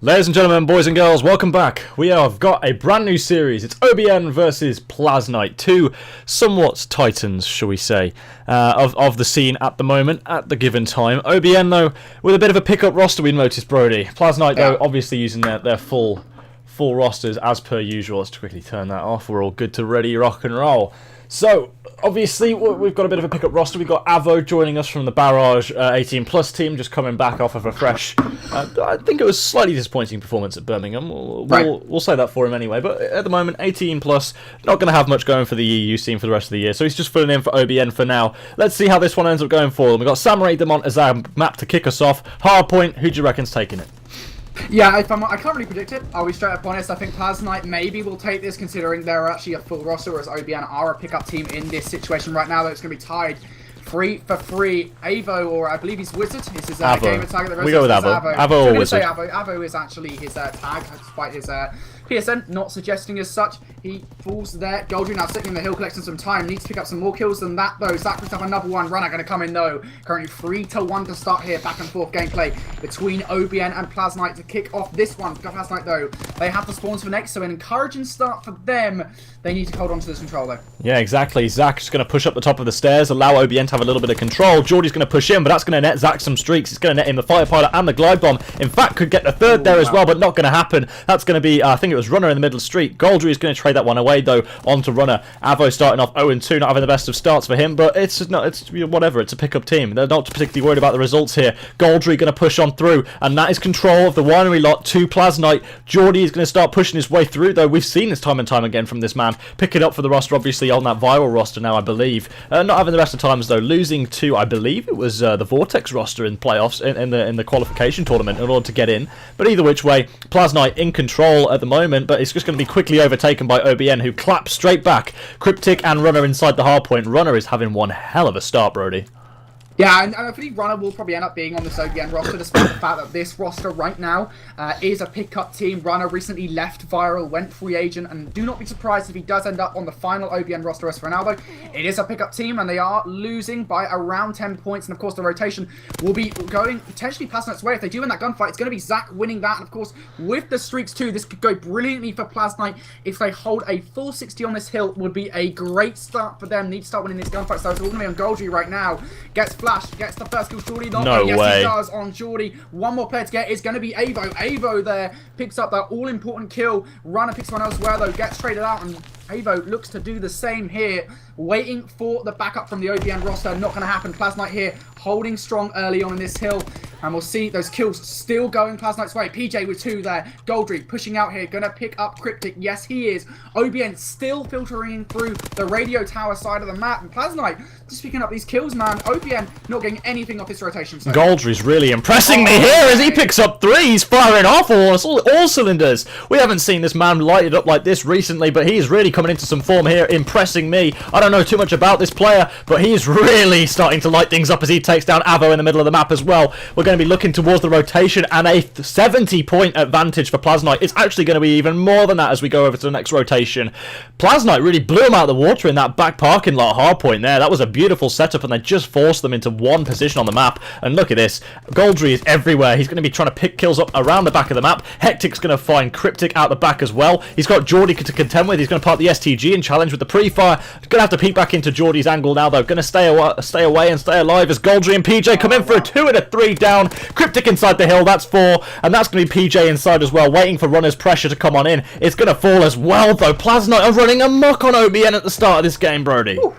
Ladies and gentlemen, boys and girls, welcome back. We have got a brand new series. It's OBN versus Plasnite, two somewhat titans, shall we say, of the scene at the moment, at the given time. OBN, though, with a bit of a pickup roster, we noticed, Brody. Plasnite, though, obviously using their full rosters as per usual. Let's quickly turn that off. We're all good to ready, rock and roll. So, obviously, we've got a bit of a pickup roster. We've got Avo joining us from the Barrage 18 Plus team, just coming back off of a fresh, I think it was slightly disappointing performance at Birmingham. We'll say that for him anyway. But at the moment, 18 Plus, not going to have much going for the EU scene for the rest of the year. So he's just filling in for OBN for now. Let's see how this one ends up going for them. We've got Samurai Demont as our map to kick us off. Hardpoint, who do you reckon's taking it? Yeah, I can't really predict it. I'll be straight up honest. I think Plasnite maybe will take this, considering they're actually a full roster, whereas OBN are a pickup team in this situation right now. That it's going to be tied 3 for 3. Avo, or I believe he's Wizard, is his gamer tag. We go with Avo. Avo or Wizard. Avo is actually his tag, despite his PSN not suggesting as such. He falls there. Goldry now sitting in the hill, collecting some time. Needs to pick up some more kills than that, though. Zach picks up another one. Runner going to come in, though. Currently 3-1 to start here. Back and forth gameplay between OBN and Plasnite to kick off this one. Plasnite, though, they have the spawns for next, so an encouraging start for them. They need to hold on to this control, though. Yeah, exactly. Zach's going to push up the top of the stairs, allow OBN to have a little bit of control. Geordie's going to push in, but that's going to net Zach some streaks. It's going to net him the Fire Pilot and the Glide Bomb. In fact, could get the third there as well, but not going to happen. That's going to be, I think it was Runner in the middle street. Goldry is going to trade that one away, though, onto Runner. Avo starting off 0-2, not having the best of starts for him, but it's whatever. It's a pickup team. They're not particularly worried about the results here. Goldry going to push on through, and that is control of the winery lot to Plasnite. Geordie is going to start pushing his way through, though. We've seen this time and time again from this man. Pick it up for the roster, obviously, on that viral roster now, I believe. Not having the best of times, though. Losing to, I believe it was the Vortex roster in playoffs, in the qualification tournament in order to get in. But either which way, Plasnite in control at the moment, but it's just going to be quickly overtaken by OBN, who claps straight back. Cryptic and Runner inside the hard point. Runner is having one hell of a start, Brody. Yeah, and I think Runner will probably end up being on this OBN roster, despite the fact that this roster right now is a pickup team. Runner recently left Viral, went free agent, and do not be surprised if he does end up on the final OBN roster as for now, though. It is a pickup team, and they are losing by around 10 points, and of course the rotation will be going potentially Plasnite's way. If they do win that gunfight, it's going to be Zach winning that, and of course, with the streaks too, this could go brilliantly for Plasnite. If they hold a full 60 on this hill, would be a great start for them. Need to start winning these gunfights, so it's all going to be on Goldry right now. Gets Flash, gets the first kill. Geordie not. No yes, way. He does on Geordie. One more player to get is going to be Avo. Avo there picks up that all-important kill. Runner picks one elsewhere, though. Gets traded out, and Avo looks to do the same here. Waiting for the backup from the OBN roster. Not going to happen. Plasnite here holding strong early on in this hill. And we'll see those kills still going Plasnite's way. PJ with 2 there. Goldry pushing out here. Going to pick up Cryptic. Yes, he is. OBN still filtering through the radio tower side of the map. And Plasnite just picking up these kills, man. OBN not getting anything off this rotation. So. Goldry's really impressing me here as he picks up 3. He's firing off all cylinders. We haven't seen this man lighted up like this recently, but he's really coming into some form here, impressing me. I don't know too much about this player, but he's really starting to light things up as he takes down Avo in the middle of the map as well. We're going to be looking towards the rotation, and a 70-point advantage for Plasnite. It's actually going to be even more than that as we go over to the next rotation. Plasnite really blew him out of the water in that back parking lot hardpoint there. That was a beautiful setup, and they just forced them into one position on the map. And look at this. Goldry is everywhere. He's going to be trying to pick kills up around the back of the map. Hectic's going to find Cryptic out the back as well. He's got Geordie to contend with. He's going to park the STG and challenge with the pre-fire. Going to have to peek back into Geordie's angle now, though. Going to stay away and stay alive as Goldry and PJ come in for a 2 and a 3 down. Cryptic inside the hill, that's 4, and that's going to be PJ inside as well, waiting for Runner's pressure to come on in. It's going to fall as well, though. Plasnite are running amok on OBN at the start of this game, Brody. Ooh.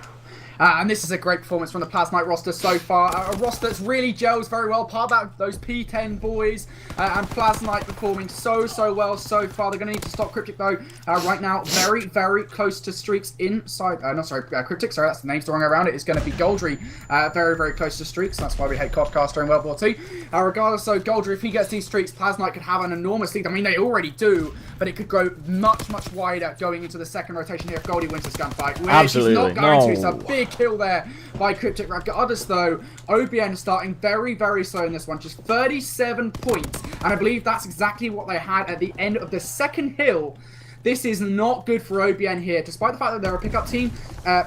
And this is a great performance from the Plasnite roster so far. A roster that's really gels very well. Part of those P10 boys. And Plasnite performing so well so far. They're going to need to stop Cryptic, though. Right now, very close to streaks inside. Cryptic, sorry, that's the name's the wrong way around it. It's going to be Goldry. Very close to streaks. That's why we hate Codcaster in World War II. Regardless, though, Goldry, if he gets these streaks, Plasnite could have an enormous lead. I mean, they already do. But it could grow much wider going into the second rotation here if Goldie wins this gunfight. Which Absolutely. He's not going to. It's a big kill there by Cryptic. Regardless, though, OBN starting very slow in this one. Just 37 points. And I believe that's exactly what they had at the end of the second hill. This is not good for OBN here. Despite the fact that they're a pickup team,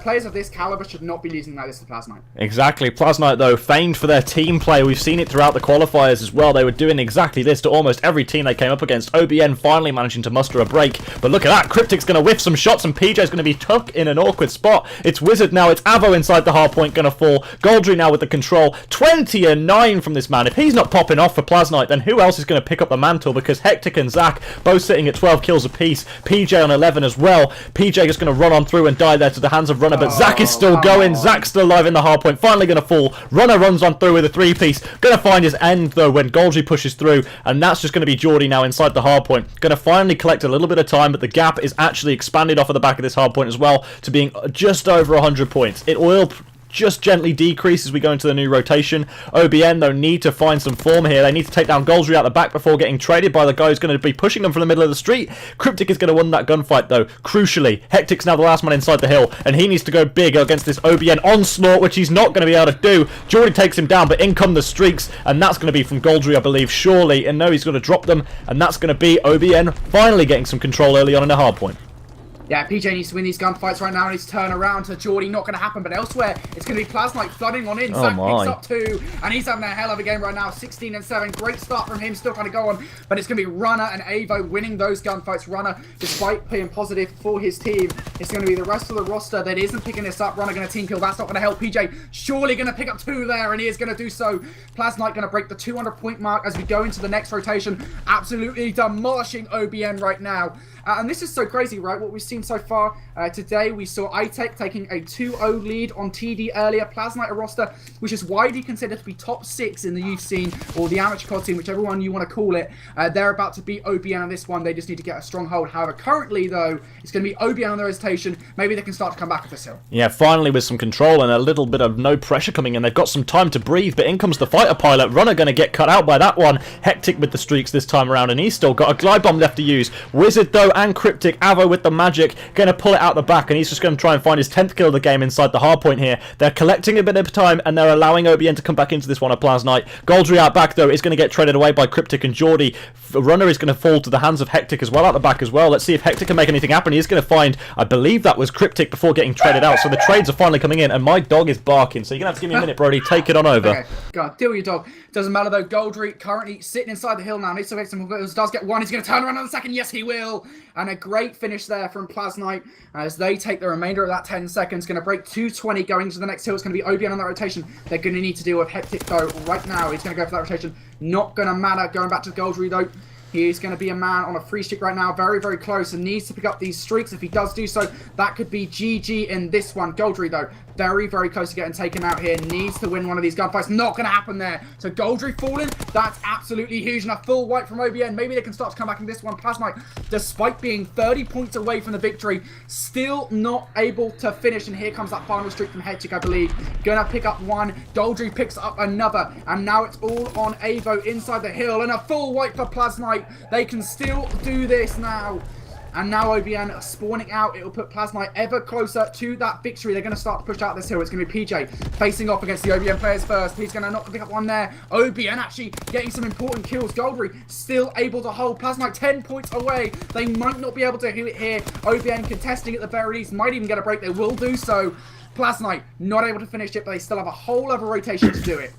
players of this caliber should not be losing like this to Plasnite. Exactly. Plasnite, though, famed for their team play. We've seen it throughout the qualifiers as well. They were doing exactly this to almost every team they came up against. OBN finally managing to muster a break. But look at that. Cryptic's going to whiff some shots, and PJ's going to be tucked in an awkward spot. It's Wizard now. It's Avo inside the hard point, going to fall. Goldry now with the control. 20-9 from this man. If he's not popping off for Plasnite, then who else is going to pick up the mantle? Because Hectic and Zach both sitting at 12 kills apiece. PJ on 11 as well. PJ just going to run on through and die there to the hands of Runner, but Zach is still going. Zach's still alive in the hard point. Finally going to fall. Runner runs on through with a 3-piece. Going to find his end, though, when Goldry pushes through, and that's just going to be Geordie now inside the hard point. Going to finally collect a little bit of time, but the gap is actually expanded off of the back of this hard point as well to being just over 100 points. It will just gently decrease as we go into the new rotation. OBN, though, need to find some form here. They need to take down Goldry out the back before getting traded by the guy who's going to be pushing them from the middle of the street. Cryptic is going to win that gunfight, though. Crucially, Hectic's now the last man inside the hill, and he needs to go big against this OBN onslaught, which he's not going to be able to do. Geordie takes him down, but in come the streaks, and that's going to be from Goldry, I believe, surely. And no, he's going to drop them, and that's going to be OBN finally getting some control early on in the hard point. Yeah, PJ needs to win these gunfights right now, and he's turn around to Geordie. Not going to happen, but elsewhere, it's going to be Plasnite flooding on in. Zach picks up 2, and he's having a hell of a game right now. 16-7. Great start from him. Still kind of go on, but it's going to be Runner and Avo winning those gunfights. Runner, despite being positive for his team, it's going to be the rest of the roster that isn't picking this up. Runner going to team kill. That's not going to help. PJ surely going to pick up 2 there, and he is going to do so. Plasnite going to break the 200-point mark as we go into the next rotation. Absolutely demolishing OBN right now. And this is so crazy, right? What we've seen so far today, we saw iTech taking a 2-0 lead on TD earlier. Plasnite, a roster which is widely considered to be top 6 in the youth scene, or the amateur COD scene, whichever one you want to call it. They're about to beat OBN on this one. They just need to get a stronghold. However, currently, though, it's going to be OBN on the rotation. Maybe they can start to come back at this hill. Yeah, finally with some control and a little bit of no pressure coming in. They've got some time to breathe, but in comes the fighter pilot. Runner going to get cut out by that one. Hectic with the streaks this time around, and he's still got a glide bomb left to use. Wizard, though, and Cryptic. Avo with the magic, going to pull it out the back, and he's just going to try and find his 10th kill of the game inside the hard point here. They're collecting a bit of time, and they're allowing OBN to come back into this one at Plasnite. Goldry out back, though, is going to get traded away by Cryptic and Geordie. Runner is going to fall to the hands of Hectic as well out the back as well. Let's see if Hectic can make anything happen. He's going to find, I believe that was Cryptic before getting traded out, so the trades are finally coming in, and my dog is barking, so you're going to have to give me a minute, Brody. Take it on over. Okay, go on, deal with your dog. Doesn't matter, though. Goldry currently sitting inside the hill now. Needs to make some kills. Does get one. He's going to turn around on the second. Yes, he will. And a great finish there from Plasnite as they take the remainder of that 10 seconds. Going to break 220 going to the next hill. It's going to be OBN on that rotation. They're going to need to deal with Hectic, though, right now. He's going to go for that rotation. Not going to matter. Going back to Goldry, though. He's going to be a man on a free streak right now. Very, very close, and needs to pick up these streaks. If he does do so, that could be GG in this one. Goldry, though, very, very close to getting taken out here. Needs to win one of these gunfights. Not going to happen there. So Goldry falling. That's absolutely huge. And a full wipe from OBN. Maybe they can start to come back in this one. Plasnite, despite being 30 points away from the victory, still not able to finish. And here comes that final streak from Hectic, I believe. Going to pick up one. Goldry picks up another. And now it's all on Avo inside the hill. And a full wipe for Plasnite. They can still do this now. And now OBN spawning out. It will put Plasnite ever closer to that victory. They're going to start to push out this hill. It's going to be PJ facing off against the OBN players first. He's going to not pick up one there. OBN actually getting some important kills. Goldry still able to hold. Plasnite 10 points away. They might not be able to hit it here. OBN contesting at the very least. Might even get a break. They will do so. Plasnite not able to finish it, but they still have a whole other rotation to do it.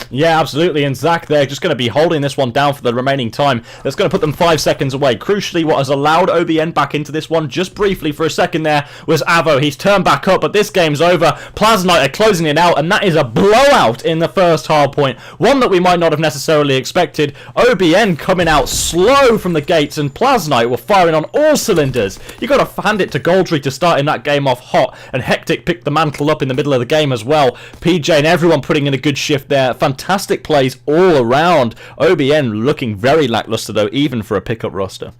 Yeah, absolutely, and Zach, they're just going to be holding this one down for the remaining time. That's going to put them 5 seconds away. Crucially, what has allowed OBN back into this one just briefly for a second there was Avo. He's turned back up, but this game's over. Plasnite are closing it out, and that is a blowout in the first hard point. One that we might not have necessarily expected. OBN coming out slow from the gates, and Plasnite were firing on all cylinders. You've got to hand it to Goldry to starting that game off hot, and Hectic picked the mantle up in the middle of the game as well. PJ and everyone putting in a good shift there. Fantastic plays all around. OBN looking very lackluster, though, even for a pickup roster.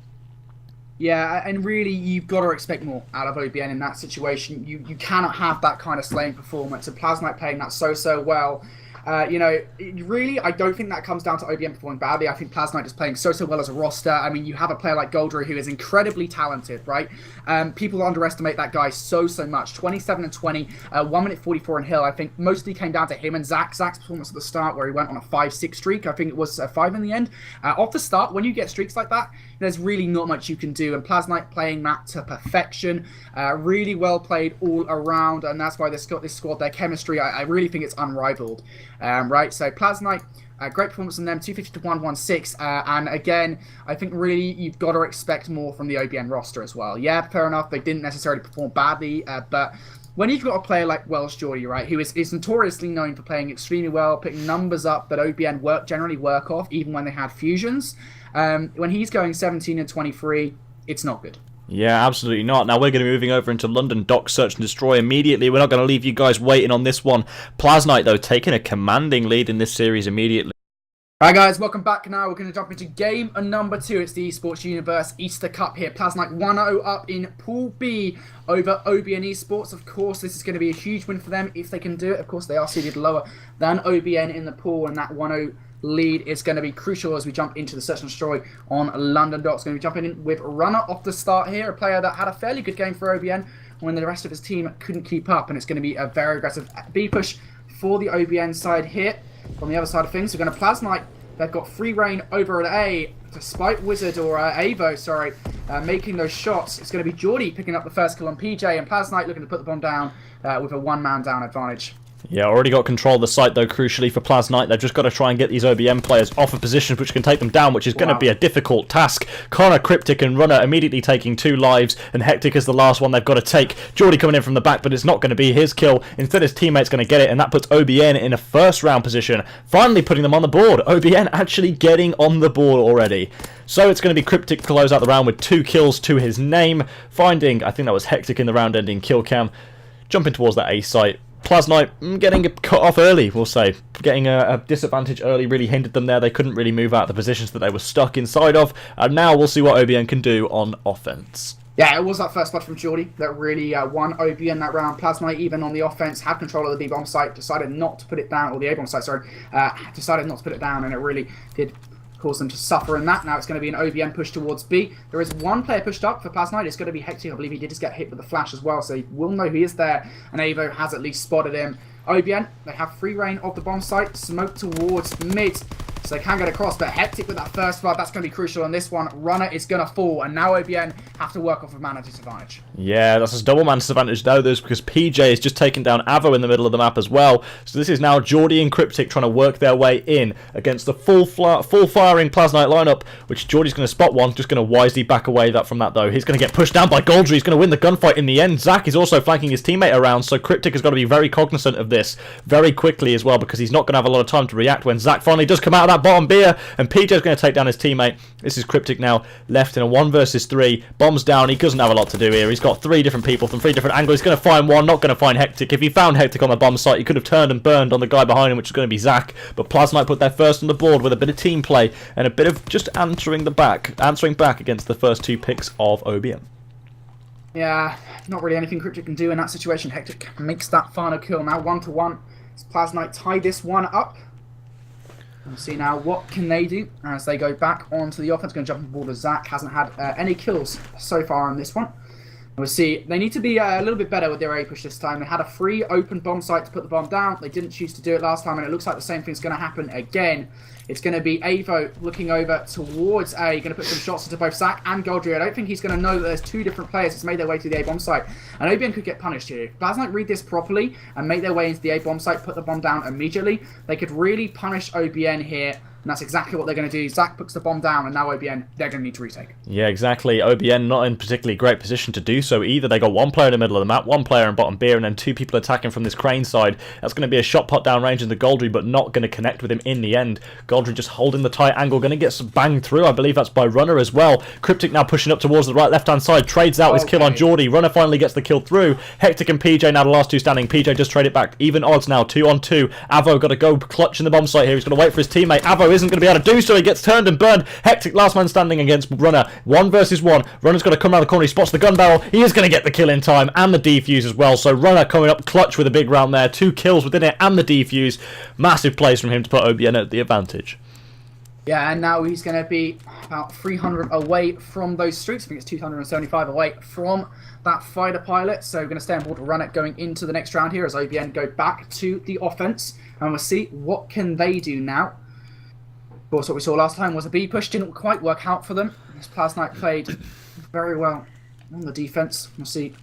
Yeah, and really, you've got to expect more out of OBN in that situation. You cannot have that kind of slaying performance, and Plasnite playing that so well. You know, really, I don't think that comes down to OBN performing badly. I think Plasnite is playing so well as a roster. I mean, you have a player like Goldry who is incredibly talented, right? People underestimate that guy so much. 27 and 20, 1 minute 44 in Hill. I think mostly came down to him and Zach. Zach's performance at the start where he went on a 5-6 streak. I think it was 5 in the end. Off the start, when you get streaks like that, there's really not much you can do. And Plasnite playing that to perfection. Really well played all around. And that's why this squad, their chemistry, I really think it's unrivaled. Right, so Plasnite, great performance from them, 250 to 116. And again, I think really you've got to expect more from the OBN roster as well. Yeah, fair enough, they didn't necessarily perform badly, but when you've got a player like Welsh Geordie, right, who is notoriously known for playing extremely well, picking numbers up that OBN generally work off, even when they had fusions, when he's going 17 and 23, it's not good. Yeah, absolutely not. Now we're going to be moving over into London Dock Search and Destroy immediately. We're not going to leave you guys waiting on this one. Plasnite, though, taking a commanding lead in this series immediately. Alright guys, welcome back. Now we're going to jump into game number 2. It's the Esports Universe Easter Cup here. Plasnite 1-0 up in Pool B over OBN Esports. Of course, this is going to be a huge win for them if they can do it. Of course, they are seeded lower than OBN in the pool, and that 1-0 lead is going to be crucial as we jump into the Search and Destroy on London Docks. Going to be jumping in with Runner off the start here, a player that had a fairly good game for OBN when the rest of his team couldn't keep up, and it's going to be a very aggressive B push for the OBN side here. On the other side of things, we're going to Plasnite. They've got free reign over at A, despite Wizard or Avo, sorry, making those shots. It's going to be Geordie picking up the first kill on PJ, and Plasnite looking to put the bomb down with a one-man down advantage. Yeah, already got control of the site, though, crucially for Plasnite. They've just got to try and get these OBN players off of positions which can take them down, which is going to be a difficult task. Connor, Cryptic, and Runner immediately taking 2 lives, and Hectic is the last one they've got to take. Geordie coming in from the back, but it's not going to be his kill. Instead, his teammate's going to get it, and that puts OBN in a first-round position, finally putting them on the board. OBN actually getting on the board already. So it's going to be Cryptic to close out the round with 2 kills to his name, finding, I think that was Hectic in the round-ending kill cam, jumping towards that A site. Plasnite getting cut off early, we'll say. Getting a disadvantage early really hindered them there. They couldn't really move out of the positions that they were stuck inside of. And now we'll see what OBN can do on offense. Yeah, it was that first blood from Geordie that really won OBN that round. Plasnite, even on the offense, had control of the B-bomb site, decided not to put it down, or the A-bomb site, sorry, decided not to put it down, and it really did cause them to suffer in that. Now it's going to be an OBN push towards B. There is one player pushed up for Plasnite. It's going to be Hectic. I believe he did just get hit with the flash as well, so he will know he is there, and Avo has at least spotted him. OBN, they have free reign of the bomb site, smoke towards mid, so they can get across, but Hectic with that first blood, that's going to be crucial on this one. Runner is going to fall, and now OBN have to work off of mana disadvantage. Yeah, that's a double mana disadvantage though, because PJ is just taking down Avo in the middle of the map as well. So this is now Geordie and Cryptic trying to work their way in against the full firing Plasnite lineup, which Geordie's going to spot one, just going to wisely back away from that though. He's going to get pushed down by Goldry, he's going to win the gunfight in the end. Zach is also flanking his teammate around, so Cryptic has got to be very cognizant of this very quickly as well, because he's not going to have a lot of time to react when Zach finally does come out of that bottom beer, and PJ's going to take down his teammate. This is Cryptic now left in a 1 versus 3. Bombs down, he doesn't have a lot to do here. He's got 3 different people from 3 different angles. He's going to find one, not going to find Hectic. If he found Hectic on the bomb site, he could have turned and burned on the guy behind him, which is going to be Zach, but Plasnite put their first on the board with a bit of team play and a bit of just answering back against the first 2 picks of OBN. Yeah, not really anything Cryptic can do in that situation. Hectic makes that final kill. Now 1-1. Plasnite tie this one up. We'll see now what can they do as they go back onto the offense. Going to jump on board as Zach hasn't had any kills so far on this one. We'll see. They need to be a little bit better with their A push this time. They had a free open bomb site to put the bomb down. They didn't choose to do it last time, and it looks like the same thing's going to happen again. It's going to be Avo looking over towards A. Going to put some shots into both Zach and Goldry. I don't think he's going to know that there's 2 different players that's made their way to the A bomb site. And OBN could get punished here. If Plasnite read this properly and make their way into the A bomb site, put the bomb down immediately, they could really punish OBN here. And that's exactly what they're going to do. Zach puts the bomb down, and now OBN, they're going to need to retake. Yeah, exactly. OBN not in particularly great position to do so either. They got 1 player in the middle of the map, 1 player in bottom beer, and then 2 people attacking from this crane side. That's going to be a shot pot down range into Goldry, but not going to connect with him in the end. Goldry just holding the tight angle, going to get some banged through. I believe that's by Runner as well. Cryptic now pushing up towards the right left-hand side, trades out his kill on Geordie. Runner finally gets the kill through. Hectic and PJ now the last 2 standing. PJ just trade it back. Even odds now, 2 on 2. Avo got to go clutch in the bomb site here. He's going to wait for his teammate. Avo isn't going to be able to do so. He gets turned and burned. Hectic, last man standing against Runner. 1 versus 1. Runner's got to come around the corner. He spots the gun barrel. He is going to get the kill in time and the defuse as well. So Runner coming up clutch with a big round there. 2 kills within it and the defuse. Massive plays from him to put OBN at the advantage. Yeah, and now he's going to be about 300 away from those streaks. I think it's 275 away from that fighter pilot. So we're going to stay on board to run it going into the next round here as OBN go back to the offense. And we'll see what can they do now. Of course, what we saw last time was a B push. Didn't quite work out for them. This Plasnite played very well on the defense. We'll see.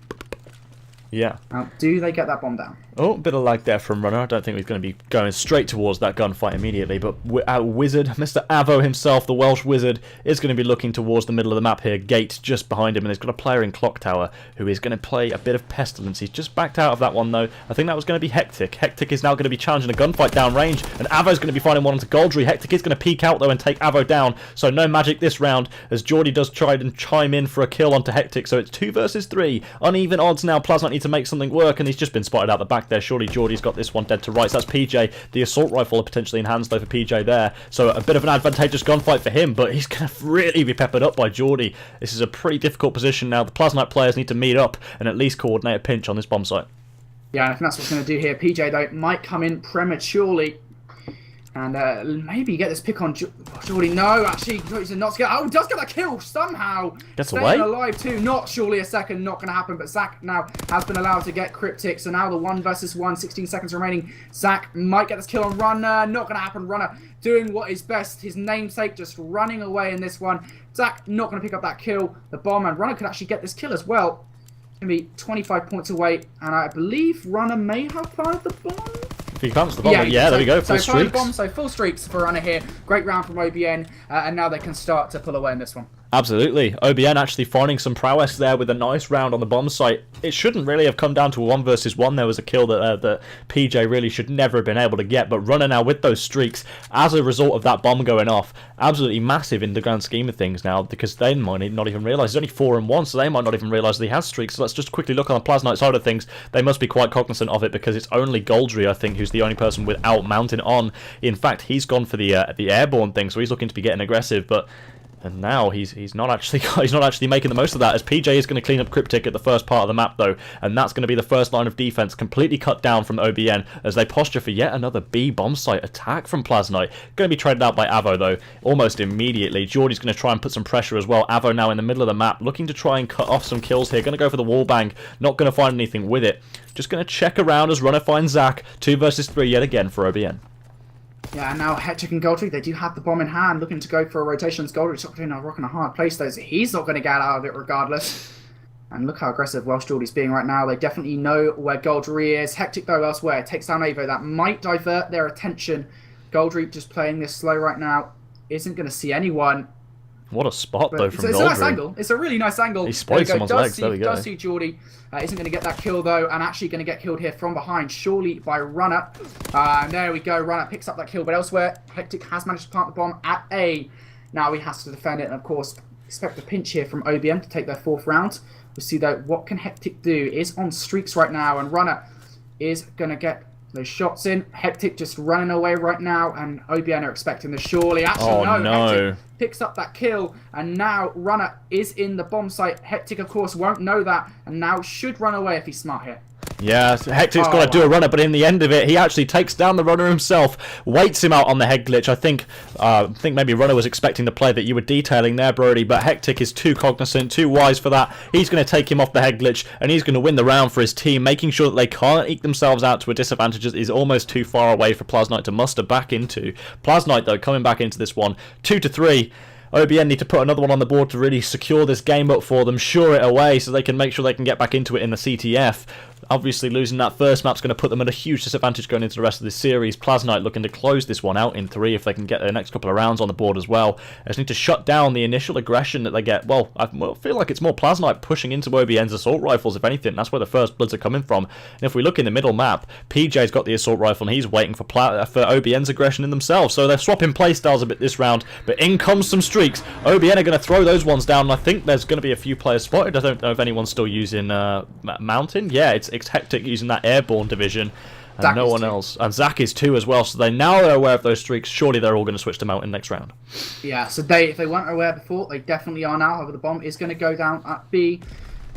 Yeah. Now, do they get that bomb down? Oh, bit of lag there from Runner. I don't think he's going to be going straight towards that gunfight immediately, but our wizard, Mr. Avo himself, the Welsh wizard, is going to be looking towards the middle of the map here. Gate just behind him, and he's got a player in Clock Tower who is going to play a bit of Pestilence. He's just backed out of that one, though. I think that was going to be Hectic. Hectic is now going to be challenging a gunfight down range, and Avo's going to be finding one onto Goldry. Hectic is going to peek out, though, and take Avo down, so no magic this round, as Geordie does try and chime in for a kill onto Hectic, so it's 2 versus 3. Uneven odds now. Plasnite need to make something work, and he's just been spotted out the back there. Surely Geordie's got this one dead to rights. That's PJ. The assault rifle potentially in hands though for PJ there. So a bit of an advantageous gunfight for him, but he's going to really be peppered up by Geordie. This is a pretty difficult position now. The Plasnite players need to meet up and at least coordinate a pinch on this bomb site. Yeah, and I think that's what's going to do here. PJ, though, might come in prematurely. And maybe get this pick on Geordie. No, actually, he's not scared. Oh, does get that kill somehow. Gets Staying away. alive too. Not surely a second. Not going to happen. But Zach now has been allowed to get Cryptic. So now the 1 versus 1, 16 seconds remaining. Zach might get this kill on Runner. Not going to happen. Runner doing what is best. His namesake just running away in this one. Zach not going to pick up that kill. The bomb and Runner could actually get this kill as well. Going to be 25 points away. And I believe Runner may have planted the bomb. If he plants the bomb, yeah, there we go, full streaks. So full streaks for Runner here. Great round from OBN, and now they can start to pull away in this one. Absolutely. OBN actually finding some prowess there with a nice round on the bomb site. It shouldn't really have come down to a 1 versus 1. There was a kill that PJ really should never have been able to get. But Runner now with those streaks, as a result of that bomb going off, absolutely massive in the grand scheme of things now, because they might not even realise. He's only 4 and 1, so they might not even realise that he has streaks. So let's just quickly look on the Plasnite side of things. They must be quite cognizant of it, because it's only Goldry, I think, who's the only person without mountain on. In fact, he's gone for the airborne thing, so he's looking to be getting aggressive, but... And now he's not actually making the most of that, as PJ is going to clean up Cryptic at the first part of the map though, and that's going to be the first line of defense completely cut down from OBN as they posture for yet another B bomb site attack from Plasnite. Going to be traded out by Avo though almost immediately. Geordie's going to try and put some pressure as well. Avo now in the middle of the map looking to try and cut off some kills here. Going to go for the wall bang, not going to find anything with it. Just going to check around as Runner finds Zach. 2 versus 3 yet again for OBN. Yeah, and now Hectic and Goldrick, they do have the bomb in hand, looking to go for a rotation. Goldrick's not in a rock and a hard place, though, so he's not going to get out of it regardless. And look how aggressive Welsh Geordie's being right now. They definitely know where Goldry is. Hectic, though, elsewhere, takes down Avo. That might divert their attention. Goldry just playing this slow right now. Isn't going to see anyone. What a spot, though, from Goldry. It's a nice angle. It's a really nice angle. He spotted someone's legs. There we go. Does see Geordie. Isn't going to get that kill, though, and actually going to get killed here from behind, surely by Runner. And there we go. Runner picks up that kill, but elsewhere, Hectic has managed to plant the bomb at A. Now he has to defend it, and of course, expect a pinch here from OBN to take their 4th round. We'll see, though, what can Hectic do. Is on streaks right now, and Runner is going to get those shots in. Hectic just running away right now, and OBN are expecting this surely. Actually, no. Hectic picks up that kill, and now Runner is in the bomb site. Hectic, of course, won't know that, and now should run away if he's smart here. Yeah, Hectic's got to do a runner, but in the end of it, he actually takes down the Runner himself, waits him out on the head glitch. I think maybe Runner was expecting the play that you were detailing there, Brody, but Hectic is too cognizant, too wise for that. He's going to take him off the head glitch, and he's going to win the round for his team, making sure that they can't eke themselves out to a disadvantage that is almost too far away for Plasnite to muster back into. Plasnite, though, coming back into this one, 2-3. OBN need to put another one on the board to really secure this game up for them, shore it away so they can make sure they can get back into it in the CTF. Obviously, losing that first map's going to put them at a huge disadvantage going into the rest of this series. Plasnite looking to close this one out in 3 if they can get their next couple of rounds on the board as well. They just need to shut down the initial aggression that they get. Well, I feel like it's more Plasnite pushing into OBN's assault rifles, if anything. That's where the first bloods are coming from. And if we look in the middle map, PJ's got the assault rifle and he's waiting for OBN's aggression in themselves. So they're swapping playstyles a bit this round, but in comes some streaks. OBN are going to throw those ones down, and I think there's going to be a few players spotted. I don't know if anyone's still using Mountain. Yeah, it's Hectic using that airborne division. and Zach no is one too. else. And Zach is too as well, so they're aware of those streaks. Surely they're all going to switch to Mountain next round. Yeah, so if they weren't aware before, they definitely are now. However, the bomb is going to go down at B.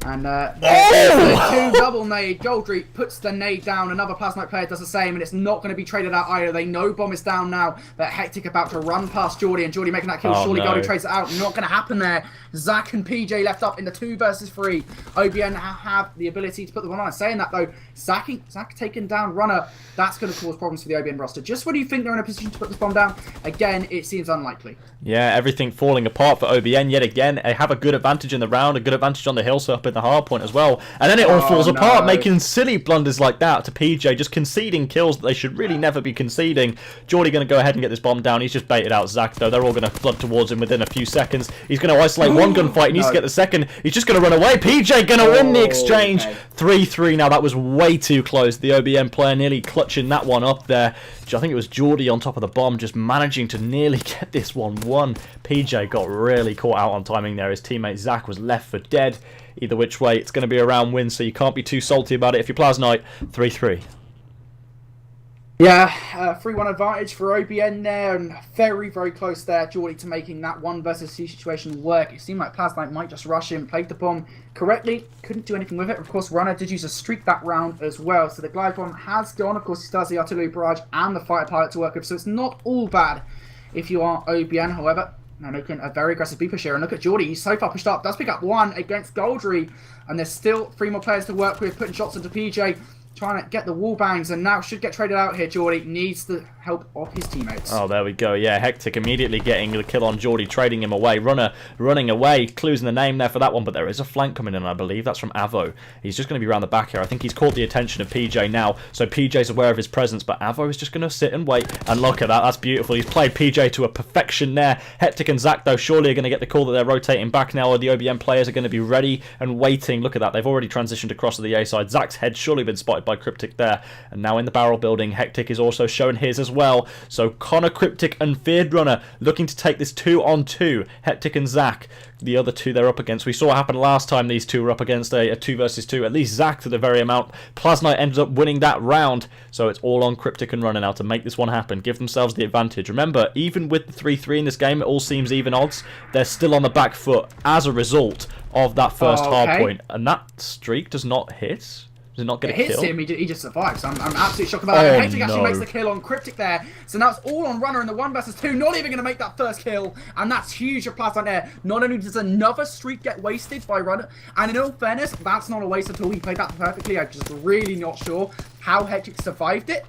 And the 2 double nade. Goldry puts the nade down. Another Plasnite player does the same, and it's not going to be traded out either. They know bomb is down now. But Hectic about to run past Geordie, and Geordie making that kill. Surely Goldry trades it out. Not going to happen there. Zach and PJ left up in the 2 versus 3. OBN have the ability to put the one on. Saying that though, Zach taking down Runner. That's going to cause problems for the OBN roster. Just when you think they're in a position to put this bomb down, again, it seems unlikely. Yeah, everything falling apart for OBN yet again. They have a good advantage in the round, a good advantage on the hill, so up in the hard point as well. And then it all falls apart, making silly blunders like that to PJ, just conceding kills that they should really never be conceding. Geordie going to go ahead and get this bomb down. He's just baited out Zach, though. They're all going to flood towards him within a few seconds. He's going to isolate one gunfight. He needs to get the second. He's just going to run away. PJ going to win the exchange. 3-3 now. That was way too close. The OBN player nearly clutching that one up there. I think it was Geordie on top of the bomb, just managing to nearly get this one won. PJ got really caught out on timing there. His teammate Zach was left for dead. Either which way, it's going to be a round win, so you can't be too salty about it if you're Plasnite. 3-3. Yeah, 3-1 advantage for OBN there, and very, very close there, Geordie, to making that 1 versus 2 situation work. It seemed like Plasnite might just rush in, played the bomb correctly, couldn't do anything with it. Of course, Runner did use a streak that round as well, so the glide bomb has gone. Of course, he still has the artillery barrage and the fighter pilot to work with, so it's not all bad if you are OBN. However, now making a very aggressive B push here, and look at Geordie, he's so far pushed up, does pick up 1 against Goldry, and there's still 3 more players to work with, putting shots into PJ, trying to get the wall bangs, and now should get traded out here. Geordie needs the help of his teammates. Oh, there we go. Yeah, Hectic immediately getting the kill on Geordie, trading him away. Runner running away. Clues in the name there for that one, but there is a flank coming in, I believe. That's from Avo. He's just going to be around the back here. I think he's caught the attention of PJ now, so PJ's aware of his presence, but Avo is just going to sit and wait. And look at that. That's beautiful. He's played PJ to a perfection there. Hectic and Zach, though, surely are going to get the call that they're rotating back now, or the OBN players are going to be ready and waiting. Look at that. They've already transitioned across to the A side. Zach's head surely been spotted by Cryptic there. And now in the barrel building, Hectic is also showing his as well. So Connor, Cryptic and Feared Runner looking to take this 2-on-2. Hectic and Zach, the other 2 they're up against. We saw what happened last time these 2 were up against a 2 versus 2. At least Zach to the very amount. Plasnite ended up winning that round. So it's all on Cryptic and Runner now to make this one happen. Give themselves the advantage. Remember, even with the 3-3 in this game, it all seems even odds. They're still on the back foot as a result of that first hard point. And that streak does not hit. Does it not get a kill? It hits him, he just survives. I'm absolutely shocked about that. Hectic actually makes the kill on Cryptic there. So now it's all on Runner in the 1 versus 2. Not even going to make that first kill. And that's huge for Plasnite there. Not only does another streak get wasted by Runner, and in all fairness, that's not a waste at all. He played that perfectly. I'm just really not sure how Hectic survived it.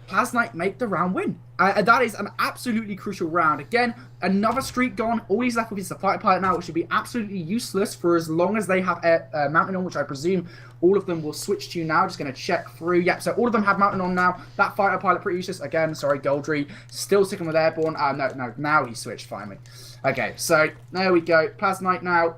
Plasnite make the round win. That is an absolutely crucial round. Again, another streak gone. All he's left with is the fighter pilot now, which should be absolutely useless for as long as they have mountain on, which I presume all of them will switch to now. Just going to check through. Yep, so all of them have mountain on now. That fighter pilot pretty useless. Again, sorry, Goldry still sticking with airborne. No, now he switched finally. Okay, so there we go. Plasnite now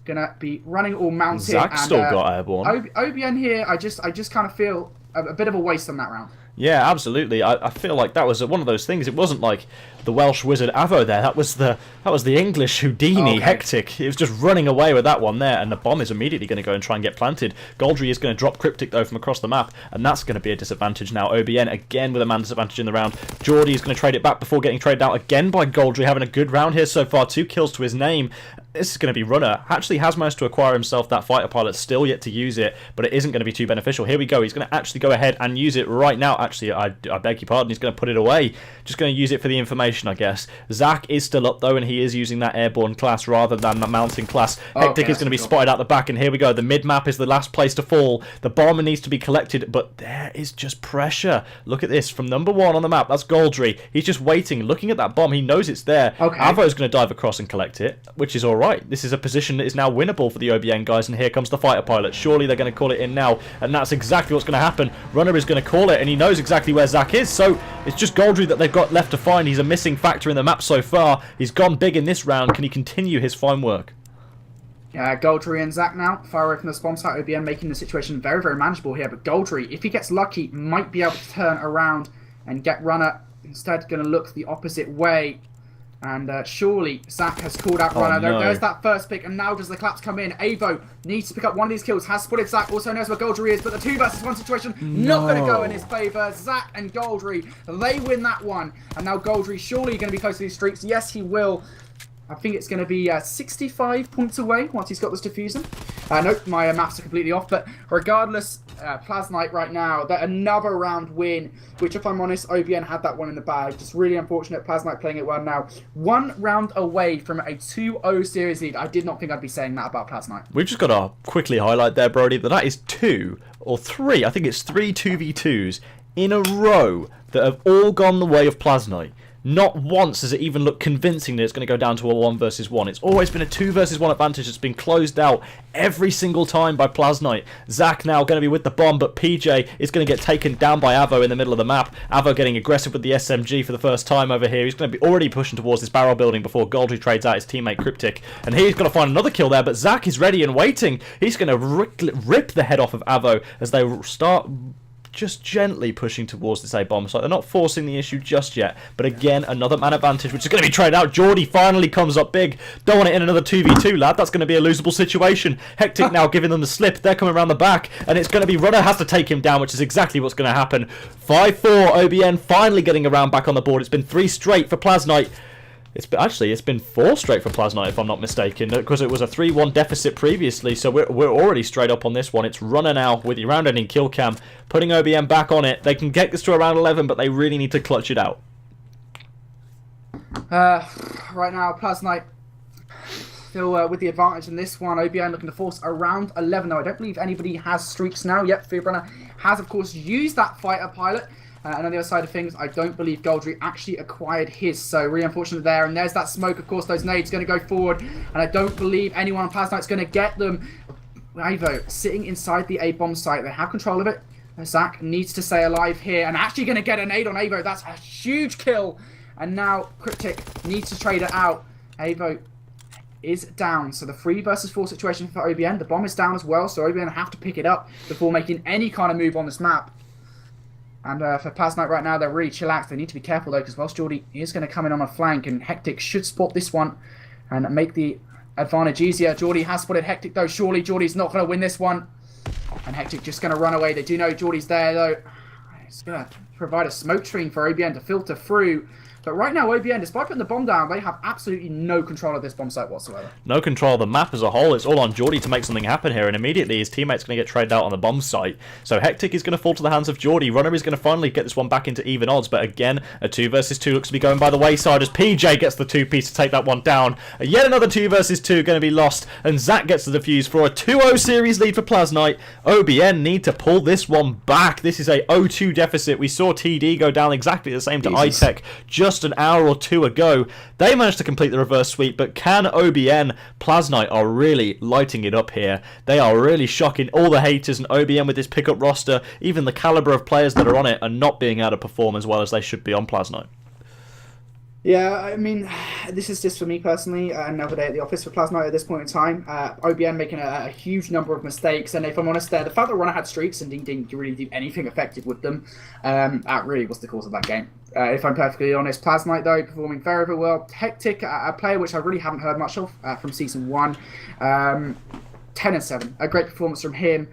gonna be running all mounted. Zach still got airborne. OBN here, I just kind of feel a bit of a waste on that round. Yeah, absolutely. I feel like that was one of those things. It wasn't like the Welsh wizard Avo there. That was the English Houdini, Hectic. He was just running away with that one there, and the bomb is immediately going to go and try and get planted. Goldry is going to drop Cryptic though from across the map, and that's going to be a disadvantage now. OBN again with a man disadvantage in the round. Geordie is going to trade it back before getting traded out again by Goldry, having a good round here so far. 2 kills to his name. This is going to be Runner. Actually has managed to acquire himself that fighter pilot, still yet to use it, but it isn't going to be too beneficial. Here we go. He's going to actually go ahead and use it right now. Actually, I beg your pardon. He's going to put it away. Just going to use it for the information, I guess. Zach is still up, though, and he is using that airborne class rather than the mountain class. Hectic is going to be spotted out the back, and here we go. The mid-map is the last place to fall. The bomb needs to be collected, but there is just pressure. Look at this. From number 1 on the map, that's Goldry. He's just waiting, looking at that bomb. He knows it's there. Avo's going to dive across and collect it, which is all right. This is a position that is now winnable for the OBN guys, and here comes the fighter pilot. Surely they're going to call it in now, and that's exactly what's going to happen. Runner is going to call it, and he knows exactly where Zach is, so it's just Goldry that they've got left to find. He's a missing factor in the map so far. He's gone big in this round. Can he continue his fine work? Goldry and Zach now far away from the spawn site. OBN making the situation very, very manageable here, but Goldry, if he gets lucky, might be able to turn around and get Runner. Instead, going to look the opposite way. And surely Zach has called out Oh, Runner. no. There's that first pick, and now does the collapse come in? Avo needs to pick up one of these kills. Has spotted Zach, also knows where Goldry is, but the 2 versus 1 situation not going to go in his favour. Zach and Goldry, they win that one. And now Goldry surely going to be close to these streaks. Yes, he will. I think it's going to be 65 points away once he's got this diffuser. Nope, my maths are completely off. But regardless, Plasnite right now, that another round win, which if I'm honest, OBN had that one in the bag. Just really unfortunate. Plasnite playing it well now. 1 round away from a 2-0 series lead. I did not think I'd be saying that about Plasnite. We've just got to quickly highlight there, Brody, that is 2 or 3. I think it's 3 2v2s in a row that have all gone the way of Plasnite. Not once does it even look convincing that it's going to go down to a 1 versus 1. It's always been a 2 versus 1 advantage that's been closed out every single time by Plasnite. Zach now going to be with the bomb, but PJ is going to get taken down by Avo in the middle of the map. Avo getting aggressive with the SMG for the first time over here. He's going to be already pushing towards this barrel building before Goldry trades out his teammate Cryptic. And he's going to find another kill there, but Zach is ready and waiting. He's going to rip the head off of Avo as they start just gently pushing towards this A-bomb site. They're not forcing the issue just yet, but again, another man advantage, which is going to be traded out. Geordie finally comes up big. Don't want it in another 2v2, lad. That's going to be a losable situation. Hectic now giving them the slip. They're coming around the back, and it's going to be Runner has to take him down, which is exactly what's going to happen. 5-4, OBN finally getting around back on the board. It's been 3 straight for Plasnite. It's been 4 straight for Plasnite, if I'm not mistaken, because it was a 3-1 deficit previously, so we're already straight up on this one. It's Runner now with your round-ending kill cam, putting OBN back on it. They can get this to around 11, but they really need to clutch it out. Right now, Plasnite still with the advantage in this one. OBN looking to force around 11, though. I don't believe anybody has streaks now. Yep, Fearbrunner has, of course, used that fighter pilot. And on the other side of things, I don't believe Goldry actually acquired his. So really unfortunate there. And there's that smoke, of course, those nades going to go forward. And I don't believe anyone on Plasnite's going to get them. Avo sitting inside the A-bomb site. They have control of it. Zach needs to stay alive here. And actually going to get a nade on Avo. That's a huge kill. And now Cryptic needs to trade it out. Avo is down. So the 3 versus 4 situation for OBN. The bomb is down as well. So OBN have to pick it up before making any kind of move on this map. And for Plasnite right now, they're really chillaxed. They need to be careful, though, because whilst Geordie is going to come in on a flank, and Hectic should spot this one and make the advantage easier. Geordie has spotted Hectic, though. Surely Geordie's not going to win this one. And Hectic just going to run away. They do know Geordie's there, though. It's going to provide a smoke screen for OBN to filter through. But right now, OBN, despite putting the bomb down, they have absolutely no control of this bomb site whatsoever. No control of the map as a whole. It's all on Geordie to make something happen here, and immediately his teammate's going to get traded out on the bomb site. So Hectic is going to fall to the hands of Geordie. Runner is going to finally get this one back into even odds, but again, a 2 versus 2 looks to be going by the wayside as PJ gets the 2-piece to take that one down. Yet another 2 versus 2 going to be lost, and Zach gets the defuse for a 2-0 series lead for Plasnite. OBN need to pull this one back. This is a 0-2 deficit. We saw TD go down exactly the same to iTech just an hour or 2 ago. They managed to complete the reverse sweep, but can OBN? Plasnite are really lighting it up here. They are really shocking all the haters, and OBN with this pickup roster, even the caliber of players that are on it, are not being able to perform as well as they should be on Plasnite. Yeah, I mean, this is just for me personally, another day at the office for Plasnite at this point in time. OBN making a huge number of mistakes, and if I'm honest there, the fact that Runner had streaks and didn't really do anything effective with them, that really was the cause of that game. If I'm perfectly honest, Plasnite, though, performing very, very well. Hectic, a player which I really haven't heard much of from Season 1. 10-7, a great performance from him.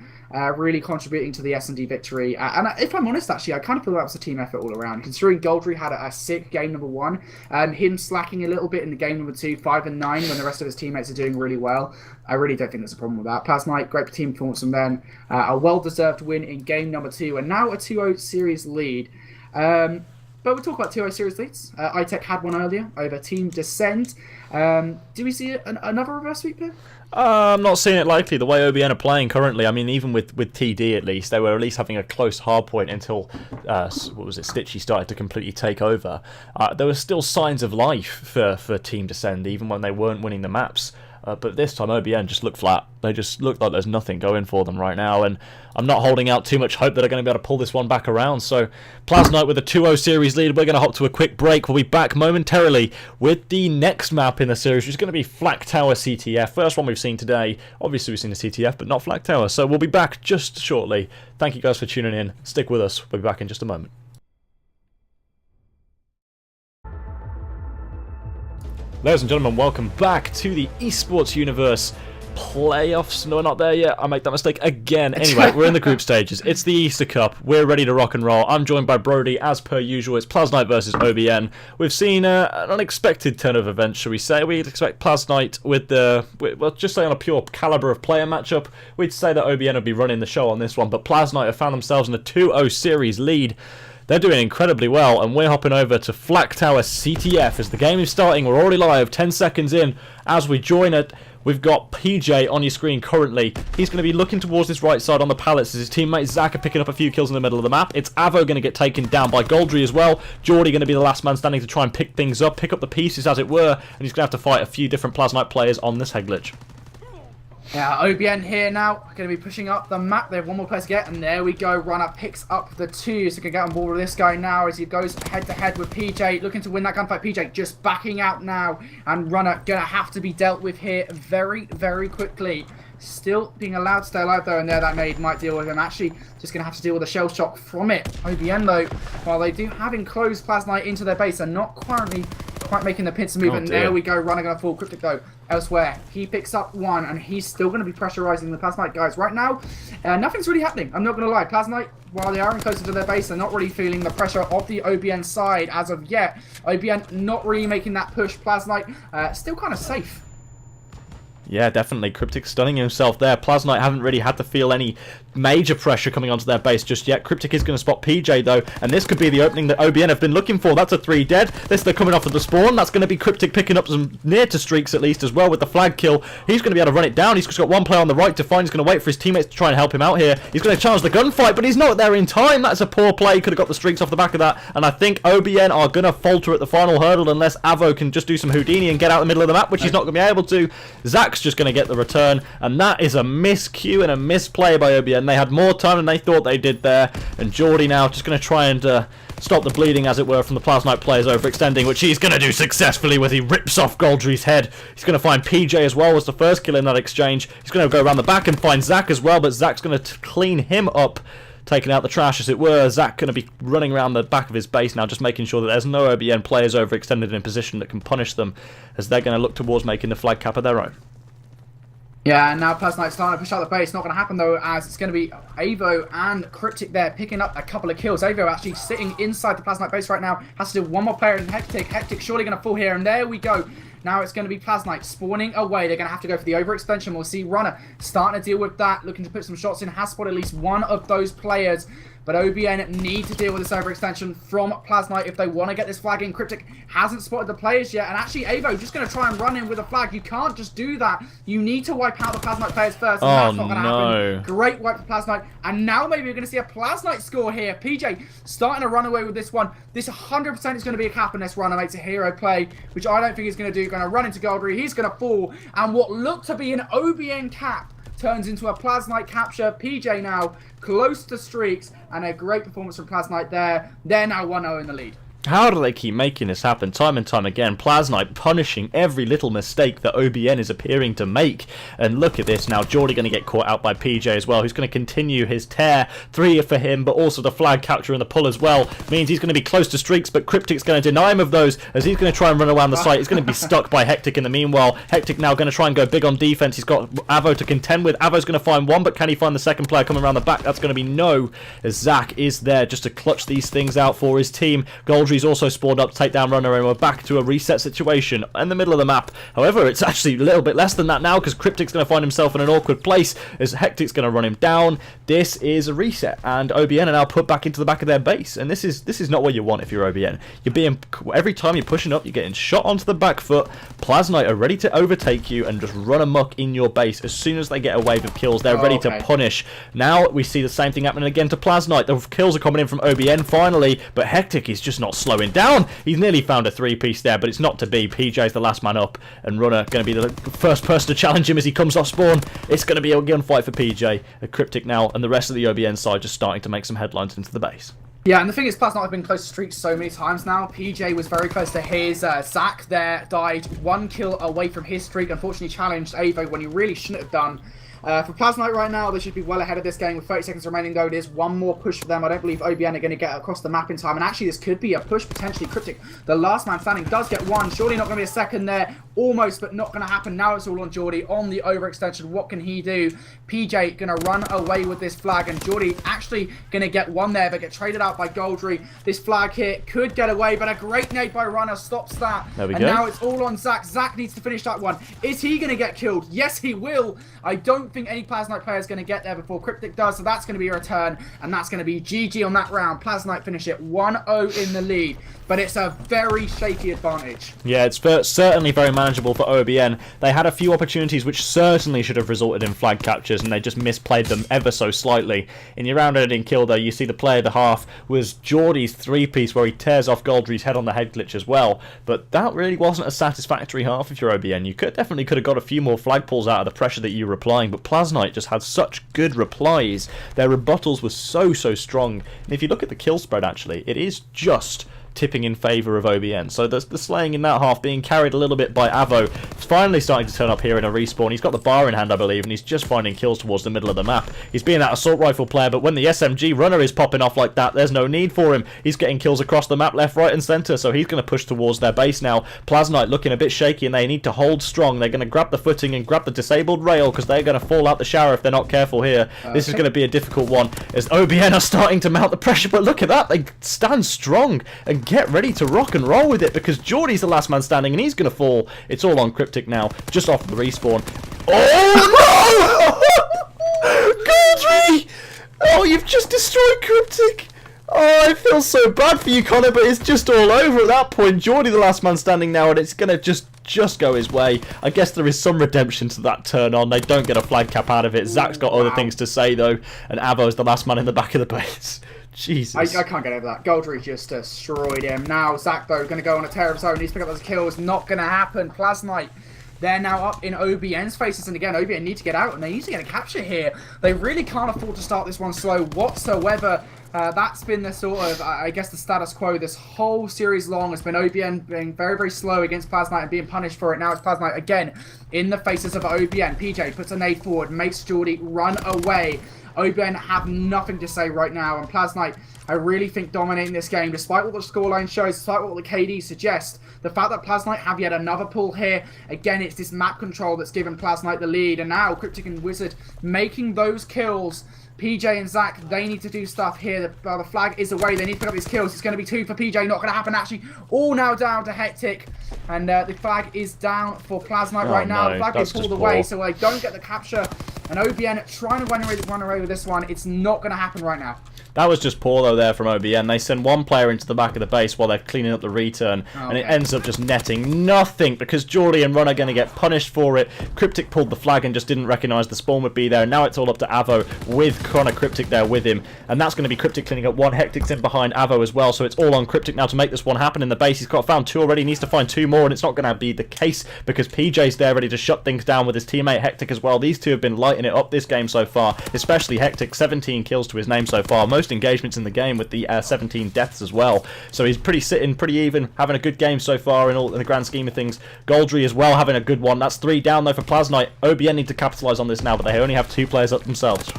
Really contributing to the S&D victory. And if I'm honest, actually, I kind of feel that was a team effort all around. Considering Goldry had a sick game number 1, him slacking a little bit in the game number 2, 5 and 9, when the rest of his teammates are doing really well. I really don't think there's a problem with that. Plasnite, great team performance from them. A well-deserved win in game number 2, and now a 2-0 series lead. But we'll talk about 2-0 series leads. iTech had one earlier over Team Descent. Do we see another reverse sweep here? I'm not seeing it likely. The way OBN are playing currently, I mean, even with TD at least, they were at least having a close hard point until, what was it, Stitchy started to completely take over. There were still signs of life for Team Descend, even when they weren't winning the maps. But this time OBN just looked flat. They just look like there's nothing going for them right now, and I'm not holding out too much hope that they're going to be able to pull this one back around. So Plasnite with a 2-0 series lead. We're going to hop to a quick break. We'll be back momentarily with the next map in the series, which is going to be Flak Tower CTF. First one we've seen today. Obviously we've seen the CTF, but not Flak Tower. So we'll be back just shortly. Thank you guys for tuning in. Stick with us. We'll be back in just a moment. Ladies and gentlemen, welcome back to the esports universe playoffs. No, we're not there yet. I make that mistake again. Anyway, we're in the group stages. It's the Easter Cup. We're ready to rock and roll. I'm joined by Brody as per usual. It's Plasnite versus OBN. We've seen an unexpected turn of events, shall we say. We'd expect Plasnite with the, well, just say on a pure caliber of player matchup, we'd say that OBN would be running the show on this one, but Plasnite have found themselves in a 2-0 series lead. They're doing incredibly well, and we're hopping over to Flak Tower CTF as the game is starting. We're already live, 10 seconds in. As we join it, we've got PJ on your screen currently. He's going to be looking towards this right side on the pallets as his teammates Zach are picking up a few kills in the middle of the map. It's Avo going to get taken down by Goldry as well. Geordie going to be the last man standing to try and pick things up, pick up the pieces as it were, and he's going to have to fight a few different Plasnite players on this head glitch. Yeah, OBN here now, going to be pushing up the map. They have one more place to get, and there we go. Runner picks up the 2, so can get on board with this guy now as he goes head-to-head with PJ, looking to win that gunfight. PJ just backing out now, and Runner going to have to be dealt with here very, very quickly. Still being allowed to stay alive though, and there that nade might deal with him. Actually, just going to have to deal with a shell shock from it. OBN though, while they do have enclosed Plasnite into their base, they're not currently quite making the pincer move, and there we go. Runner going to fall. Cryptic though elsewhere. He picks up 1, and he's still going to be pressurizing the Plasnite guys. Right now, nothing's really happening. I'm not going to lie. Plasnite, while they are closer to their base, they're not really feeling the pressure of the OBN side as of yet. OBN not really making that push. Plasnite still kind of safe. Yeah, definitely. Cryptic stunning himself there. Plasnite haven't really had to feel any major pressure coming onto their base just yet. Cryptic is going to spot PJ though, and this could be the opening that OBN have been looking for. That's a 3 dead. They're coming off of the spawn. That's going to be Cryptic picking up some near to streaks at least as well with the flag kill. He's going to be able to run it down. He's just got one player on the right to find. He's going to wait for his teammates to try and help him out here. He's going to challenge the gunfight, but he's not there in time. That's a poor play. He could have got the streaks off the back of that, and I think OBN are going to falter at the final hurdle unless Avo can just do some Houdini and get out the middle of the map, which he's not going to be able to. Zach's just going to get the return, and that is a miscue and a misplay by OBN. They had more time than they thought they did there, and Geordie now just going to try and stop the bleeding, as it were, from the Plasnite players overextending, which he's going to do successfully with. He rips off Goldry's head. He's going to find PJ as well, was the first kill in that exchange. He's going to go around the back and find Zach as well, but Zach's going to clean him up, taking out the trash, as it were. Zach going to be running around the back of his base now, just making sure that there's no OBN players overextended in a position that can punish them, as they're going to look towards making the flag cap of their own. Yeah, and now Plasnite starting to push out the base. Not going to happen though, as it's going to be Avo and Cryptic there picking up a couple of kills. Avo actually sitting inside the Plasnite base right now. Has to do one more player in Hectic. Hectic surely going to fall here, and there we go. Now it's going to be Plasnite spawning away. They're going to have to go for the overextension. We'll see Runner starting to deal with that, looking to put some shots in. Has spotted at least one of those players. But OBN need to deal with this overextension from Plasnite if they want to get this flag in. Cryptic hasn't spotted the players yet. And actually, Avo just going to try and run in with a flag. You can't just do that. You need to wipe out the Plasnite players first. And that's not going to happen. Great wipe for Plasnite. And now maybe we're going to see a Plasnite score here. PJ starting to run away with this one. This 100% is going to be a cap unless Runner makes a hero play, which I don't think he's going to do. Going to run into Goldry. He's going to fall. And what looked to be an OBN cap turns into a Plasnite capture. PJ now close to streaks, and a great performance from Plasnite there. They're now 1-0 in the lead. How do they keep making this happen time and time again? Plasnite punishing every little mistake that OBN is appearing to make. And look at this now. Geordie going to get caught out by PJ as well, who's going to continue his tear. 3 for him, but also the flag capture and the pull as well. Means he's going to be close to streaks, but Cryptic's going to deny him of those as he's going to try and run around the site. He's going to be stuck by Hectic in the meanwhile. Hectic now going to try and go big on defense. He's got Avo to contend with. Avo's going to find one, but can he find the second player coming around the back? That's going to be no, as Zach is there just to clutch these things out for his team. Goldry's also spawned up to take down Runner, and we're back to a reset situation in the middle of the map. However, it's actually a little bit less than that now, because Cryptic's going to find himself in an awkward place as Hectic's going to run him down. This is a reset, and OBN are now put back into the back of their base, and this is not what you want if you're OBN. You're being, every time you're pushing up, you're getting shot onto the back foot. Plasnite are ready to overtake you and just run amok in your base. As soon as they get a wave of kills, they're ready to punish. Now we see the same thing happening again to Plasnite. The kills are coming in from OBN finally, but Hectic is just not slowing down. He's nearly found a 3-piece there, but it's not to be. PJ's the last man up, and Runner going to be the first person to challenge him as he comes off spawn. It's going to be a gunfight for PJ. A Cryptic now, and the rest of the OBN side just starting to make some headlines into the base. Yeah, and the thing is, Plasnite have been close to streaks so many times now. PJ was very close to his. Zach there died 1 kill away from his streak. Unfortunately challenged Avo when he really shouldn't have done. For Plasnite right now, they should be well ahead of this game with 30 seconds remaining though. There's one more push for them. I don't believe OBN are going to get across the map in time. And actually, this could be a push, potentially. Cryptic, the last man standing, does get one. Surely not going to be a second there. Almost, but not going to happen. Now it's all on Geordie on the overextension. What can he do? PJ going to run away with this flag. And Geordie actually going to get one there, but get traded out by Goldry. This flag here could get away, but a great nade by Runner stops that. There we and go. now it's all on Zach. Zach needs to finish that one. Is he going to get killed? Yes, he will. I don't think any Plasnite player is going to get there before Cryptic does, so that's going to be a return, and that's going to be GG on that round. Plasnite finish it 1-0 in the lead, but it's a very shaky advantage. Yeah, it's certainly very manageable for OBN. They had a few opportunities which certainly should have resulted in flag captures, and they just misplayed them ever so slightly. In your round-ending kill, though, you see the play of the half was Geordie's three-piece, where he tears off Goldry's head on the head glitch as well, but that really wasn't a satisfactory half if you're OBN. You definitely could have got a few more flag pulls out of the pressure that you were applying, but Plasnite just had such good replies. Their rebuttals were so strong, and if you look at the kill spread, actually, it is just tipping in favour of OBN. So the slaying in that half being carried a little bit by Avo. It's finally starting to turn up here in a respawn. He's got the bar in hand, I believe, and he's just finding kills towards the middle of the map. He's being that assault rifle player, but when the SMG runner is popping off like that, there's no need for him. He's getting kills across the map, left, right and centre, so he's going to push towards their base now. Plasnite looking a bit shaky, and they need to hold strong. They're going to grab the footing and grab the disabled rail, because they're going to fall out the shower if they're not careful here. This is going to be a difficult one, as OBN are starting to mount the pressure, but look at that. They stand strong and get ready to rock and roll with it, because Geordie's the last man standing and he's going to fall. It's all on Cryptic now, just off the respawn. Oh no! Goldry! Oh, you've just destroyed Cryptic! Oh, I feel so bad for you, Connor, but it's just all over at that point. Geordie the last man standing now, and it's going to just go his way. I guess there is some redemption to that turn on. They don't get a flag cap out of it. Zach's got other things to say, though, and Avo's the last man in the back of the base. Jesus. I can't get over that. Goldry just destroyed him. Now Zach, though, going to go on a tear of his own. Needs to pick up those kills. Not going to happen. Plasnite, they're now up in OBN's faces. And again, OBN need to get out, and they need to get a capture here. They really can't afford to start this one slow whatsoever. That's been the sort of, I guess, the status quo this whole series long. Has been OBN being very slow against Plasnite and being punished for it. Now it's Plasnite again in the faces of OBN. PJ puts a nade forward, makes Geordie run away. OBN have nothing to say right now, and Plasnite, I really think, dominating this game, despite what the scoreline shows, despite what the KD suggests. The fact that Plasnite have yet another pull here, again, it's this map control that's given Plasnite the lead, and now Cryptic and Wizard making those kills. PJ and Zach, they need to do stuff here. The flag is away. They need to pick up these kills. It's going to be 2 for PJ. Not going to happen, actually. All now down to Hectic. And the flag is down for Plasnite right now. No, the flag is pulled away, so they don't get the capture. And OBN trying to run away with this one. It's not going to happen right now. That was just poor, though, there from OBN. They send one player into the back of the base while they're cleaning up the return, and it ends up just netting nothing, because Geordie and Run are going to get punished for it. Cryptic pulled the flag and just didn't recognise the spawn would be there, and now it's all up to Avo with Chrono Cryptic there with him, and that's going to be Cryptic cleaning up one. Hectic's in behind Avo as well, so it's all on Cryptic now to make this one happen in the base. He's found 2 already, needs to find 2 more, and it's not going to be the case, because PJ's there ready to shut things down with his teammate Hectic as well. These two have been lighting it up this game so far, especially Hectic. 17 kills to his name so far, most engagements in the game with the 17 deaths as well, so he's pretty even, having a good game so far in the grand scheme of things. Goldry as well having a good one. That's 3 down though for Plasnite. OBN need to capitalise on this now, but they only have 2 players up themselves.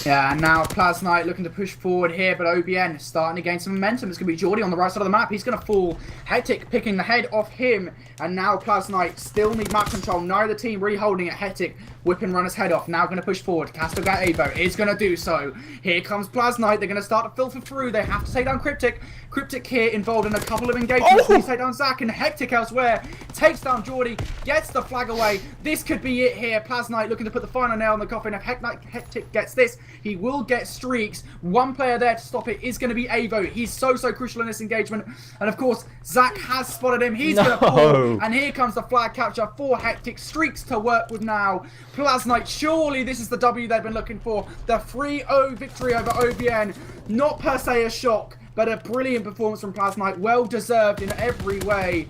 Yeah, and now Plasnite looking to push forward here, but OBN starting to gain some momentum. It's going to be Geordie on the right side of the map. He's going to fall. Hectic picking the head off him, and now Plasnite still need map control. Neither team really holding it. Hectic whipping Runner's head off. Now going to push forward. Castogat Avo is going to do so. Here comes Plasnite. They're going to start to filter through. They have to take down Cryptic. Cryptic here involved in a couple of engagements. They take down Zach, and Hectic elsewhere takes down Geordie, gets the flag away. This could be it here. Plasnite looking to put the final nail in the coffin. If Hectic gets this, he will get streaks. One player there to stop it is going to be Avo. He's so crucial in this engagement. And of course, Zach has spotted him. He's going to fall. And here comes the flag capture for Hectic. Streaks to work with now. Plasnite, surely this is the W they've been looking for. The 3-0 victory over OBN. Not per se a shock, but a brilliant performance from Plasnite. Well deserved in every way.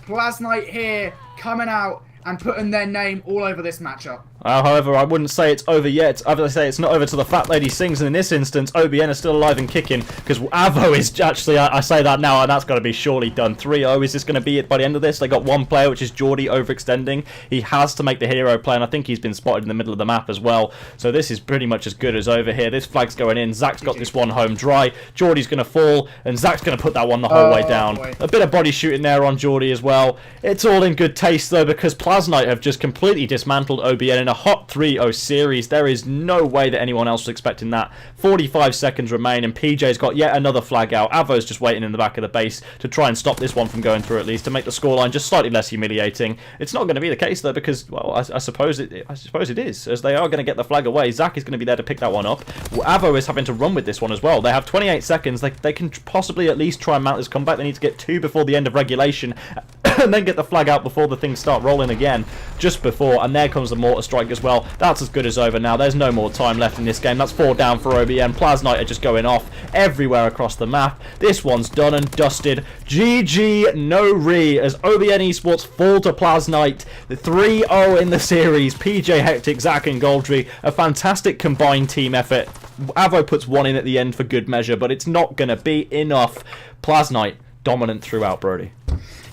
Plasnite here coming out and putting their name all over this matchup. However, I wouldn't say it's over yet. I would say it's not over till the fat lady sings, and in this instance, OBN is still alive and kicking, because Avo is actually, I say that now, and that's got to be surely done. 3-0, is this going to be it by the end of this? They got one player, which is Geordie, overextending. He has to make the hero play, and I think he's been spotted in the middle of the map as well. So this is pretty much as good as over here. This flag's going in. Zach's got this one home dry. Geordie's going to fall, and Zach's going to put that one the whole way down. Boy. A bit of body shooting there on Geordie as well. It's all in good taste, though, because Plasnite have just completely dismantled OBN in a hot 3-0 series. There is no way that anyone else was expecting that. 45 seconds remain, and PJ's got yet another flag out. Avo's just waiting in the back of the base to try and stop this one from going through, at least, to make the scoreline just slightly less humiliating. It's not going to be the case, though, because, well, I suppose it is, as they are going to get the flag away. Zach is going to be there to pick that one up. Avo is having to run with this one as well. They have 28 seconds. They can possibly at least try and mount this comeback. They need to get 2 before the end of regulation, and then get the flag out before the things start rolling again, just before. And there comes the mortar strike as well. That's as good as over now. There's no more time left in this game. That's 4 down for OBN. Plasnite are just going off everywhere across the map. This one's done and dusted. GG, no re, as OBN Esports fall to Plasnite. The 3-0 in the series. PJ Hectic, Zach and Goldry, a fantastic combined team effort. Avo puts one in at the end for good measure, but it's not going to be enough. Plasnite dominant throughout, Brody.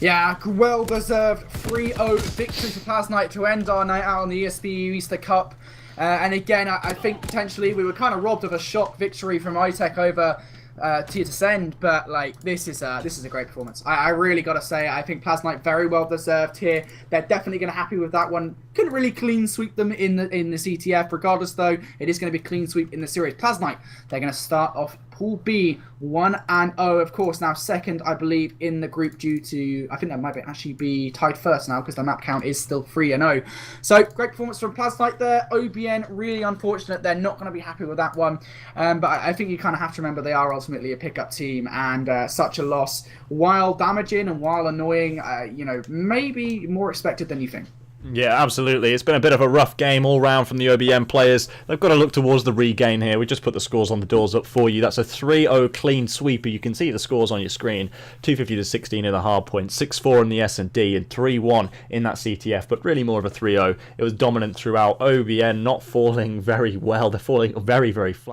Yeah, well-deserved 3-0 victory for Plasnite to end our night out on the ESPU Easter Cup. And again, I think potentially we were kind of robbed of a shock victory from iTech over Tier to Send, but like this is a great performance. I really got to say, I think Plasnite very well deserved here. They're definitely going to be happy with that one. Couldn't really clean sweep them in the CTF. Regardless, though, it is going to be clean sweep in the series. Plasnite, they're going to start off Pool B 1-0, of course. Now second, I believe, in the group due to, I think that might actually be tied first now because the map count is still 3-0. So great performance from Plasnite there. OBN, really unfortunate. They're not going to be happy with that one. But I think you kind of have to remember they are ultimately a pickup team, and such a loss, while damaging and while annoying, you know, maybe more expected than you think. Yeah, absolutely. It's been a bit of a rough game all round from the OBN players. They've got to look towards the regain here. We just put the scores on the doors up for you. That's a 3-0 clean sweeper. You can see the scores on your screen. 250 to 16 in the hard point, 6-4 in the S&D, and 3-1 in that CTF, but really more of a 3-0. It was dominant throughout. OBN not falling very well. They're falling very, very flat.